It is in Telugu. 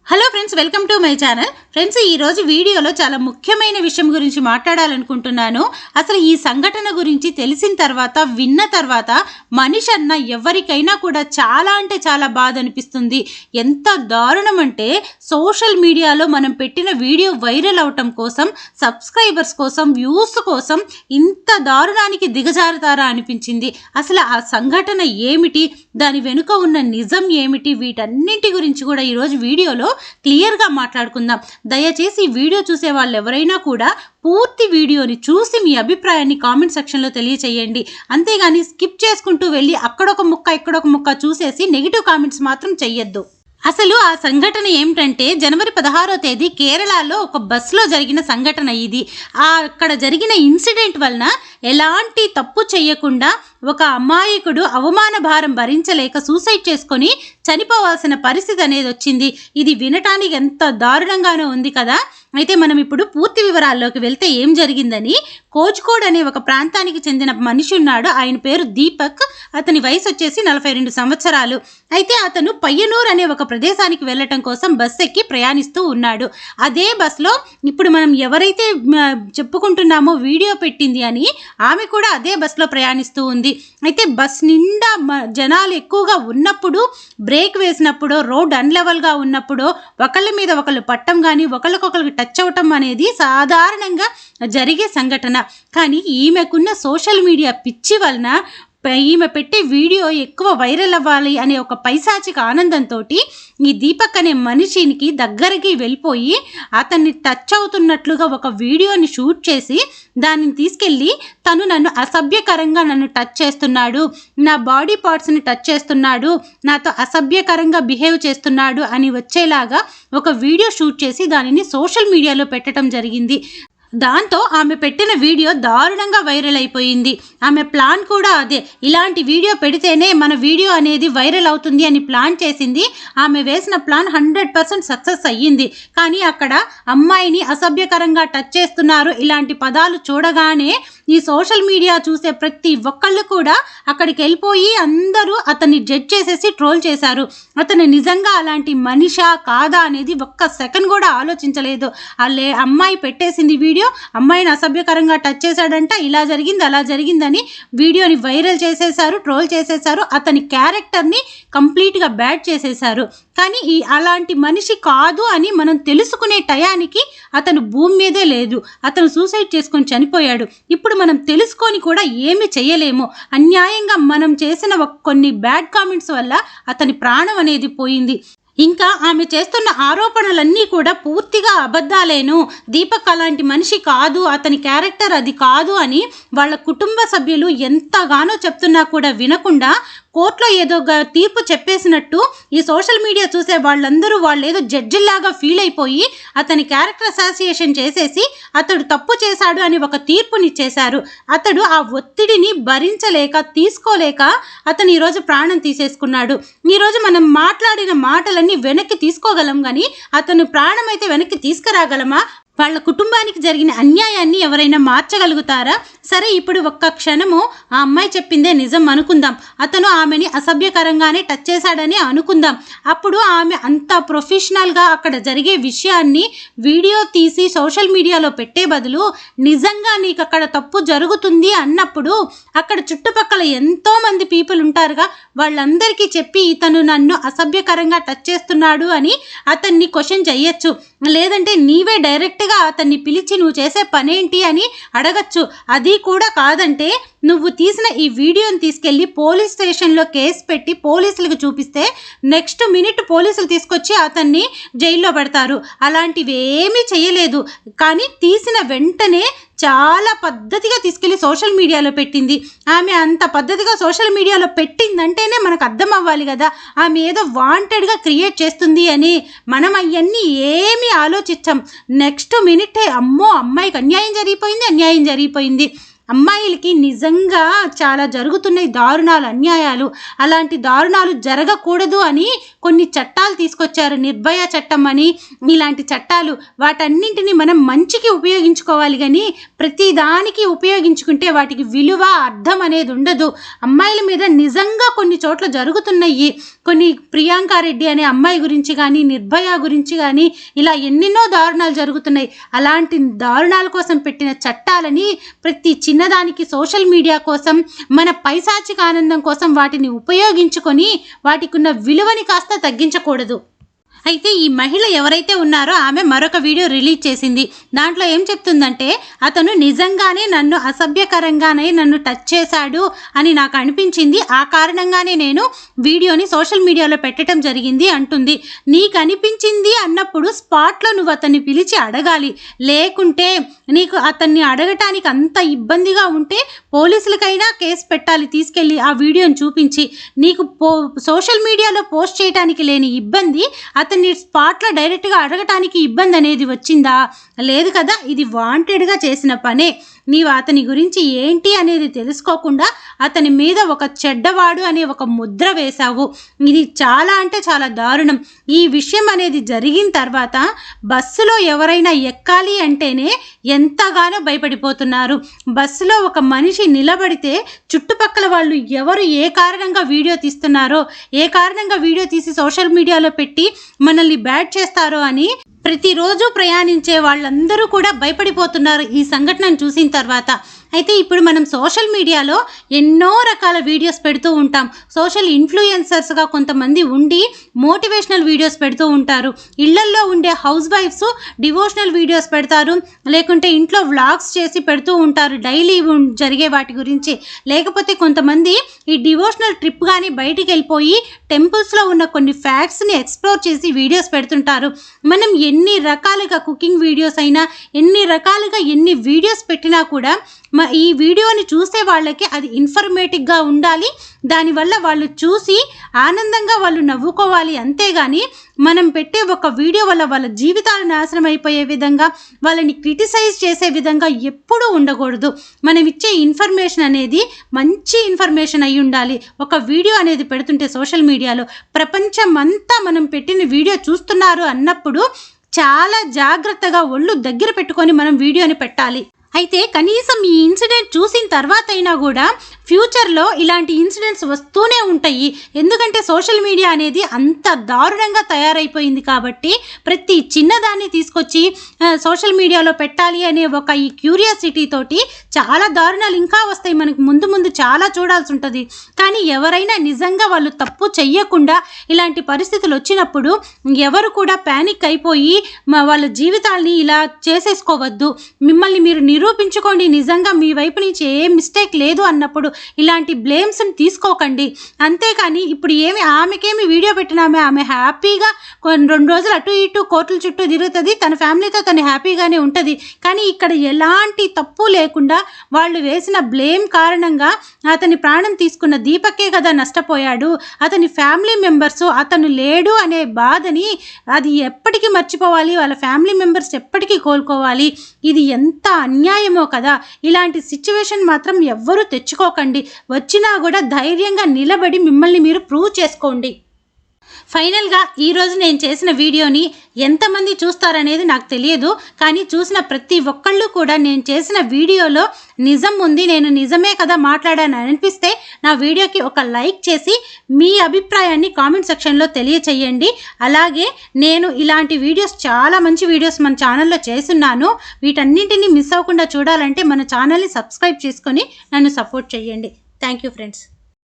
Hello friends, welcome to my channel. Friends, ఈరోజు వీడియోలో చాలా ముఖ్యమైన విషయం గురించి మాట్లాడాలనుకుంటున్నాను. అసలు ఈ సంఘటన గురించి తెలిసిన తర్వాత, విన్న తర్వాత మనిషి అన్న ఎవరికైనా కూడా చాలా అంటే చాలా బాధ అనిపిస్తుంది. ఎంత దారుణం అంటే, సోషల్ మీడియాలో మనం పెట్టిన వీడియో వైరల్ అవటం కోసం, సబ్స్క్రైబర్స్ కోసం, వ్యూస్ కోసం ఇంత దారుణానికి దిగజారుతారా అనిపించింది. అసలు ఆ సంఘటన ఏమిటి, దాని వెనుక ఉన్న నిజం ఏమిటి, వీటన్నింటి గురించి కూడా ఈరోజు వీడియోలో క్లియర్గా మాట్లాడుకుందాం. దయచేసి ఈ వీడియో చూసే వాళ్ళు ఎవరైనా కూడా పూర్తి వీడియోని చూసి మీ అభిప్రాయాన్ని కామెంట్ సెక్షన్లో తెలియచేయండి. అంతేగాని స్కిప్ చేసుకుంటూ వెళ్ళి అక్కడొక ముక్క ఇక్కడొక ముక్క చూసేసి నెగిటివ్ కామెంట్స్ మాత్రం చెయ్యొద్దు. అసలు ఆ సంఘటన ఏమిటంటే, జనవరి 16వ తేదీ కేరళలో ఒక బస్సులో జరిగిన సంఘటన ఇది. అక్కడ జరిగిన ఇన్సిడెంట్ వలన ఎలాంటి తప్పు చేయకుండా ఒక అమాయకుడు అవమాన భారం భరించలేక సూసైడ్ చేసుకొని చనిపోవాల్సిన పరిస్థితి అనేది వచ్చింది. ఇది వినటానికి ఎంత దారుణంగానో ఉంది కదా. అయితే మనం ఇప్పుడు పూర్తి వివరాల్లోకి వెళ్తే ఏం జరిగిందని, కోజ్కోడ్ అనే ఒక ప్రాంతానికి చెందిన మనిషి ఉన్నాడు. ఆయన పేరు దీపక్. అతని వయసు వచ్చేసి 42 సంవత్సరాలు. అయితే అతను పయ్యనూర్ అనే ఒక ప్రదేశానికి వెళ్ళటం కోసం బస్ ఎక్కి ప్రయాణిస్తూ ఉన్నాడు. అదే బస్లో ఇప్పుడు మనం ఎవరైతే చెప్పుకుంటున్నామో వీడియో పెట్టింది అని, ఆమె కూడా అదే బస్లో ప్రయాణిస్తూ ఉంది. అయితే బస్ నిండా జనాలు ఎక్కువగా ఉన్నప్పుడు, బ్రేక్ వేసినప్పుడు, రోడ్ అన్లెవెల్గా ఉన్నప్పుడు ఒకళ్ళ మీద ఒకళ్ళు పట్టం కానీ, ఒకరికొకరికి టచ్ అవటం అనేది సాధారణంగా జరిగే సంఘటన. కానీ ఈమెకున్న సోషల్ మీడియా పిచ్చి వలన ఈమె పెట్టే వీడియో ఎక్కువ వైరల్ అవ్వాలి అనే ఒక పైశాచిక ఆనందంతో ఈ దీపక్ అనే మనిషికి దగ్గరికి వెళ్ళిపోయి అతన్ని టచ్ అవుతున్నట్లుగా ఒక వీడియోని షూట్ చేసి దానిని తీసుకెళ్ళి, తను నన్ను అసభ్యకరంగా టచ్ చేస్తున్నాడు, నా బాడీ పార్ట్స్ని టచ్ చేస్తున్నాడు, నాతో అసభ్యకరంగా బిహేవ్ చేస్తున్నాడు అని వచ్చేలాగా ఒక వీడియో షూట్ చేసి దానిని సోషల్ మీడియాలో పెట్టడం జరిగింది. దాంతో ఆమె పెట్టిన వీడియో దారుణంగా వైరల్ అయిపోయింది. ఆమె ప్లాన్ కూడా అదే. ఇలాంటి వీడియో పెడితేనే మన వీడియో అనేది వైరల్ అవుతుంది అని ప్లాన్ చేసింది. ఆమె వేసిన ప్లాన్ 100% సక్సెస్ అయ్యింది. కానీ అక్కడ అమ్మాయిని అసభ్యకరంగా టచ్ చేస్తున్నారు ఇలాంటి పదాలు చూడగానే ఈ సోషల్ మీడియా చూసే ప్రతి ఒక్కళ్ళు కూడా అక్కడికి వెళ్ళిపోయి అందరూ అతన్ని జడ్జ్ చేసేసి ట్రోల్ చేశారు. అతను నిజంగా అలాంటి మనిషా కాదా అనేది ఒక్క సెకండ్ కూడా ఆలోచించలేదు. అమ్మాయి పెట్టేసింది వీడియో, అమ్మాయిని అసభ్యకరంగా టచ్ చేశాడంట, ఇలా జరిగింది అలా జరిగిందని వీడియోని వైరల్ చేసేశారు, ట్రోల్ చేసేశారు, అతని క్యారెక్టర్ని కంప్లీట్గా బ్యాడ్ చేసేశారు. కానీ అలాంటి మనిషి కాదు అని మనం తెలుసుకునే టయానికి అతను భూమి మీదే లేదు. అతను సూసైడ్ చేసుకొని చనిపోయాడు. ఇప్పుడు మనం తెలుసుకొని కూడా ఏమి చేయలేము. అన్యాయంగా మనం చేసిన కొన్ని బ్యాడ్ కామెంట్స్ వల్ల అతని ప్రాణం అనేది పోయింది. ఇంకా ఆమె చేస్తున్న ఆరోపణలన్నీ కూడా పూర్తిగా అబద్ధాలేను, దీపక్ అలాంటి మనిషి కాదు, అతని క్యారెక్టర్ అది కాదు అని వాళ్ళ కుటుంబ సభ్యులు ఎంతగానో చెప్తున్నా కూడా వినకుండా కోర్టులో ఏదో తీర్పు చెప్పేసినట్టు ఈ సోషల్ మీడియా చూసే వాళ్ళందరూ ఏదో జడ్జిల్లాగా ఫీల్ అయిపోయి అతని క్యారెక్టర్ అసోసియేషన్ చేసేసి అతడు తప్పు చేశాడు అని ఒక తీర్పునిచ్చేశారు. అతడు ఆ ఒత్తిడిని భరించలేక, తీసుకోలేక అతను ఈరోజు ప్రాణం తీసేసుకున్నాడు. ఈరోజు మనం మాట్లాడిన మాటలన్నీ వెనక్కి తీసుకోగలం, కానీ అతను ప్రాణం అయితే వెనక్కి తీసుకురాగలమా? వాళ్ళ కుటుంబానికి జరిగిన అన్యాయాన్ని ఎవరైనా మార్చగలుగుతారా? సరే, ఇప్పుడు ఒక్క క్షణము ఆ అమ్మాయి చెప్పిందే నిజం అనుకుందాం. అతను ఆమెని అసభ్యకరంగానే టచ్ చేశాడని అనుకుందాం. అప్పుడు ఆమె అంత ప్రొఫెషనల్గా అక్కడ జరిగే విషయాన్ని వీడియో తీసి సోషల్ మీడియాలో పెట్టే బదులు, నిజంగా నీకు అక్కడ తప్పు జరుగుతుంది అన్నప్పుడు అక్కడ చుట్టుపక్కల ఎంతోమంది పీపుల్ ఉంటారుగా, వాళ్ళందరికీ చెప్పి ఇతను నన్ను అసభ్యకరంగా టచ్ చేస్తున్నాడు అని అతన్ని క్వశ్చన్ చేయొచ్చు. లేదంటే నీవే డైరెక్ట్గా అతన్ని పిలిచి నువ్వు చేసే పనేంటి అని అడగచ్చు. అది కూడా కాదంటే నువ్వు తీసిన ఈ వీడియోని తీసుకెళ్ళి పోలీస్ స్టేషన్లో కేసు పెట్టి పోలీసులకు చూపిస్తే నెక్స్ట్ మినిట్ పోలీసులు తీసుకొచ్చి అతన్ని జైల్లో పెడతారు. అలాంటివి ఏమీ చేయలేదు. కానీ తీసిన వెంటనే చాలా పద్ధతిగా తీసుకెళ్ళి సోషల్ మీడియాలో పెట్టింది. ఆమె అంత పద్ధతిగా సోషల్ మీడియాలో పెట్టిందంటేనే మనకు అర్థం అవ్వాలి కదా, ఆమె ఏదో వాంటెడ్గా క్రియేట్ చేస్తుంది అని. మనం అవన్నీ ఏమీ ఆలోచించాం. నెక్స్ట్ మినిటే అమ్మో అమ్మాయికి అన్యాయం జరిగిపోయింది. అమ్మాయిలకి నిజంగా చాలా జరుగుతున్నాయి దారుణాలు, అన్యాయాలు. అలాంటి దారుణాలు జరగకూడదు అని కొన్ని చట్టాలు తీసుకొచ్చారు. నిర్భయ చట్టం అని, ఇలాంటి చట్టాలు. వాటన్నింటినీ మనం మంచికి ఉపయోగించుకోవాలి, కానీ ప్రతి దానికి ఉపయోగించుకుంటే వాటికి విలువ అర్థం అనేది ఉండదు. అమ్మాయిల మీద నిజంగా కొన్ని చోట్ల జరుగుతున్నాయి. కొన్ని ప్రియాంకారెడ్డి అనే అమ్మాయి గురించి కానీ, నిర్భయ గురించి కానీ ఇలా ఎన్నెన్నో దారుణాలు జరుగుతున్నాయి. అలాంటి దారుణాల కోసం పెట్టిన చట్టాలని ప్రతి చిన్నదానికి సోషల్ మీడియా కోసం, మన పైశాచిక ఆనందం కోసం వాటిని ఉపయోగించుకొని వాటికి ఉన్న విలువని కాస్త తగ్గించకూడదు. అయితే ఈ మహిళ ఎవరైతే ఉన్నారో ఆమె మరొక వీడియో రిలీజ్ చేసింది. దాంట్లో ఏం చెప్తుందంటే, అతను నిజంగానే నన్ను అసభ్యకరంగానే నన్ను టచ్ చేశాడు అని నాకు అనిపించింది. ఆ కారణంగానే నేను వీడియోని సోషల్ మీడియాలో పెట్టడం జరిగింది అంటుంది. నీకు అనిపించింది అన్నప్పుడు స్పాట్లో నువ్వు అతన్ని పిలిచి అడగాలి. లేకుంటే నీకు అతన్ని అడగటానికి అంత ఇబ్బందిగా ఉంటే పోలీసులకైనా కేసు పెట్టాలి, తీసుకెళ్ళి ఆ వీడియోని చూపించి. నీకు సోషల్ మీడియాలో పోస్ట్ చేయడానికి లేని ఇబ్బంది అతన్ని స్పాట్లో డైరెక్ట్గా అడగటానికి ఇబ్బంది అనేది వచ్చిందా? లేదు కదా. ఇది వాంటెడ్గా చేసిన పనే. నీవు అతని గురించి ఏంటి అనేది తెలుసుకోకుండా అతని మీద ఒక చెడ్డవాడు అనే ఒక ముద్ర వేశావు. ఇది చాలా అంటే చాలా దారుణం. ఈ విషయం అనేది జరిగిన తర్వాత బస్సులో ఎవరైనా ఎక్కాలి అంటేనే ఎంతగానో భయపడిపోతున్నారు. బస్సులో ఒక మనిషి నిలబడితే చుట్టుపక్కల వాళ్ళు ఎవరు ఏ కారణంగా వీడియో తీస్తున్నారో, ఏ కారణంగా వీడియో తీసి సోషల్ మీడియాలో పెట్టి మనల్ని బ్యాడ్ చేస్తారో అని ప్రతిరోజు ప్రయాణించే వాళ్ళందరూ కూడా భయపడిపోతున్నారు ఈ సంఘటనను చూసిన తర్వాత. అయితే ఇప్పుడు మనం సోషల్ మీడియాలో ఎన్నో రకాల వీడియోస్ పెడుతూ ఉంటాం. సోషల్ ఇన్ఫ్లుయెన్సర్స్గా కొంతమంది ఉండి మోటివేషనల్ వీడియోస్ పెడుతూ ఉంటారు. ఇళ్లల్లో ఉండే హౌస్ వైఫ్స్ డివోషనల్ వీడియోస్ పెడతారు, లేకుంటే ఇంట్లో వ్లాగ్స్ చేసి పెడుతూ ఉంటారు డైలీ జరిగే వాటి గురించి. లేకపోతే కొంతమంది ఈ డివోషనల్ ట్రిప్ కానీ బయటికి వెళ్ళిపోయి టెంపుల్స్లో ఉన్న కొన్ని ఫ్యాక్ట్స్ని ఎక్స్ప్లోర్ చేసి వీడియోస్ పెడుతుంటారు. మనం ఎన్ని రకాలుగా కుకింగ్ వీడియోస్ అయినా, ఎన్ని రకాలుగా ఎన్ని వీడియోస్ పెట్టినా కూడా ఈ వీడియోని చూసే వాళ్ళకి అది ఇన్ఫర్మేటివ్గా ఉండాలి. దానివల్ల వాళ్ళు చూసి ఆనందంగా వాళ్ళు నవ్వుకోవాలి. అంతేగాని మనం పెట్టే ఒక వీడియో వల్ల వాళ్ళ జీవితాలు నాశనం అయిపోయే విధంగా, వాళ్ళని క్రిటిసైజ్ చేసే విధంగా ఎప్పుడూ ఉండకూడదు. మనం ఇచ్చే ఇన్ఫర్మేషన్ అనేది మంచి ఇన్ఫర్మేషన్ అయి ఉండాలి. ఒక వీడియో అనేది పెడుతుంటే సోషల్ మీడియాలో ప్రపంచం అంతా మనం పెట్టిన వీడియో చూస్తున్నారు అన్నప్పుడు చాలా జాగ్రత్తగా ఒళ్ళు దగ్గర పెట్టుకొని మనం వీడియోని పెట్టాలి. అయితే కనీసం ఈ ఇన్సిడెంట్ చూసిన తర్వాత అయినా కూడా ఫ్యూచర్లో ఇలాంటి ఇన్సిడెంట్స్ వస్తూనే ఉంటాయి. ఎందుకంటే సోషల్ మీడియా అనేది అంత దారుణంగా తయారైపోయింది కాబట్టి ప్రతి చిన్నదాన్ని తీసుకొచ్చి సోషల్ మీడియాలో పెట్టాలి అనే ఒక ఈ క్యూరియాసిటీ తోటి చాలా దారుణాలు ఇంకా వస్తాయి. మనకు ముందు ముందు చాలా చూడాల్సి ఉంటుంది. కానీ ఎవరైనా నిజంగా వాళ్ళు తప్పు చెయ్యకుండా ఇలాంటి పరిస్థితులు వచ్చినప్పుడు ఎవరు కూడా ప్యానిక్ అయిపోయి వాళ్ళ జీవితాల్ని ఇలా చేసేసుకోవద్దు. మిమ్మల్ని మీరు నిరూపించుకోండి. నిజంగా మీ వైపు నుంచి ఏ మిస్టేక్ లేదు అన్నప్పుడు ఇలాంటి బ్లేమ్స్ని తీసుకోకండి. అంతేకాని ఇప్పుడు ఆమెకేమి వీడియో పెట్టినామే, ఆమె హ్యాపీగా 2 రోజులు అటు ఇటు కోర్టుల చుట్టూ తిరుగుతుంది, తన ఫ్యామిలీతో తను హ్యాపీగానే ఉంటుంది. కానీ ఇక్కడ ఎలాంటి తప్పు లేకుండా వాళ్ళు వేసిన బ్లేమ్ కారణంగా అతని ప్రాణం తీసుకున్న దీపకే కదా నష్టపోయాడు. అతని ఫ్యామిలీ మెంబర్స్ అతను లేడు అనే బాధని అది ఎప్పటికీ మర్చిపోవాలి. వాళ్ళ ఫ్యామిలీ మెంబర్స్ ఎప్పటికీ కోలుకోవాలి. ఇది ఎంత అన్యాయమో కదా. ఇలాంటి సిచ్యువేషన్ మాత్రం ఎవ్వరూ తెచ్చుకోకండి. వచ్చినా కూడా ధైర్యంగా నిలబడి మిమ్మల్ని మీరు ప్రూవ్ చేసుకోండి. ఫైనల్గా ఈరోజు నేను చేసిన వీడియోని ఎంతమంది చూస్తారనేది నాకు తెలియదు. కానీ చూసిన ప్రతి ఒక్కళ్ళు కూడా నేను చేసిన వీడియోలో నిజం ఉంది, నేను నిజమే కదా మాట్లాడాను అనిపిస్తే నా వీడియోకి ఒక లైక్ చేసి మీ అభిప్రాయాన్ని కామెంట్ సెక్షన్లో తెలియచేయండి. అలాగే నేను ఇలాంటి వీడియోస్ చాలా మంచి వీడియోస్ మన ఛానల్లో చేస్తున్నాను. వీటన్నింటినీ మిస్ అవ్వకుండా చూడాలంటే మన ఛానల్ని సబ్స్క్రైబ్ చేసుకొని నన్ను సపోర్ట్ చేయండి. Thank you friends.